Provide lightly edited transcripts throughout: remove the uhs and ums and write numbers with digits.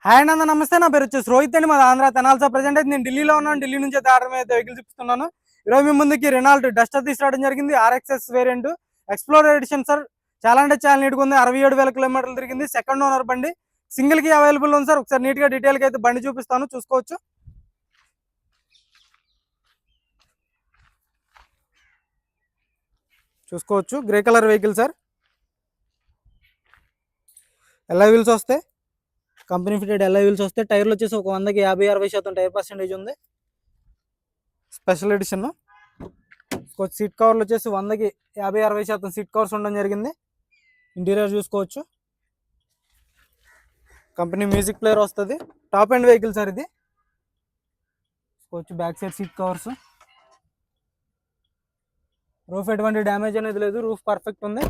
Hi అన్న, నమస్తే. నా పేరు వచ్చేసి రోహిత్ అండి. మాది ఆంధ్ర తెనాలి సార్. ప్రజెంట్ అయితే నేను ఢిల్లీలో ఉన్నాను. ఢిల్లీ నుంచి అయితే ఆర్డర్ అయితే వెహికల్ చూపిస్తున్నాను. ఈరోజు మీ ముందుకి రెనాల్ట్ డస్టర్ తీసుకురావడం జరిగింది. RXS variant Explorer edition sir. చాలా అంటే చాలా నీట్గా ఉంది. 67,000 కిలోమీటర్లు తిరిగింది. సెకండ్ ఓనర్ బండి. సింగిల్ కి అవైలబుల్ ఉంది సార్. ఒకసారి నీట్ గా డీటెయిల్ గా అయితే బండి చూపిస్తాను, చూసుకోవచ్చు. Grey colour vehicle sir. Alloy wheels వస్తాయి, కంపెనీ ఫిటెడ్ ఎల్ఐ వీల్స్ వస్తాయి. టైర్లు వచ్చేసి ఒక 100కి 50-60% టైర్ పర్సెంటేజ్ ఉంది. Special edition. సీట్ కవర్లు వచ్చేసి 100కి 50-60% సీట్ కవర్స్ ఉండడం జరిగింది. ఇంటీరియర్ చూసుకోవచ్చు. కంపెనీ మ్యూజిక్ ప్లేయర్ వస్తుంది. టాప్ ఎండ్ వెహికల్ సార్ ఇది. చూసుకోవచ్చు back side seat covers. Roof ఎటువంటి డ్యామేజ్ అనేది లేదు, రూఫ్ పర్ఫెక్ట్ ఉంది.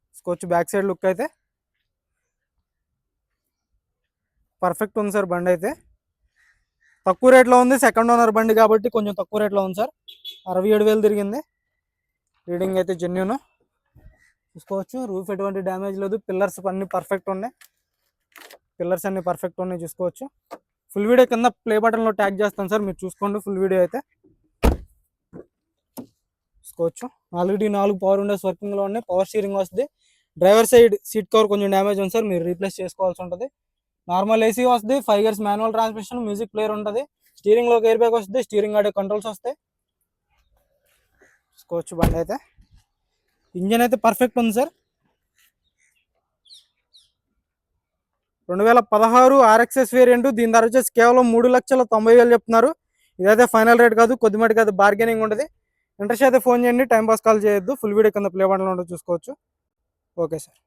చూసుకోవచ్చు బ్యాక్ సైడ్ లుక్ అయితే పర్ఫెక్ట్ ఉంది సార్. బండి అయితే తక్కువ రేట్లో ఉంది. సెకండ్ ఓనర్ బండి కాబట్టి కొంచెం తక్కువ రేట్లో ఉంది సార్. 67,000 తిరిగింది. రీడింగ్ అయితే జెన్యూన్. చూసుకోవచ్చు రూఫ్ ఎటువంటి డ్యామేజ్ లేదు. పిల్లర్స్ అన్ని పర్ఫెక్ట్ ఉన్నాయి. చూసుకోవచ్చు. ఫుల్ వీడియో కింద ప్లే బటన్లో ట్యాగ్ చేస్తాను సార్, మీరు చూసుకోండి ఫుల్ వీడియో అయితే. చూసుకోవచ్చు ఆల్రెడీ 4 పవర్ విండోస్ వర్కింగ్లో ఉన్నాయి. పవర్ స్టీరింగ్ వస్తుంది. డ్రైవర్ సైడ్ సీట్ కవర్ కొంచెం డ్యామేజ్ ఉంది సార్, మీరు రీప్లేస్ చేసుకోవాల్సి ఉంటుంది. నార్మల్ ఏసీ వస్తుంది. 5 years manual transmission, music player ఉంటుంది. స్టీరింగ్లో ఎయిర్ బ్యాగ్ వస్తుంది. స్టీరింగ్ ఆడే కంట్రోల్స్ వస్తాయి. చూసుకోవచ్చు బండి అయితే. ఇంజన్ అయితే పర్ఫెక్ట్ ఉంది సార్. 2016 RXS variant. దీని ధర వచ్చేసి కేవలం 3,90,000 చెప్తున్నారు. ఇదైతే ఫైనల్ రేట్ కాదు, కొద్దిమటికి అది బార్గెనింగ్ ఉంటుంది. ఇంట్రెస్ట్ అయితే ఫోన్ చేయండి, టైం పాస్ కాల్ చేయొద్దు. ఫుల్ వీడియో కింద ప్లే బటన్లో ఉంటుంది, చూసుకోవచ్చు. Okay sir.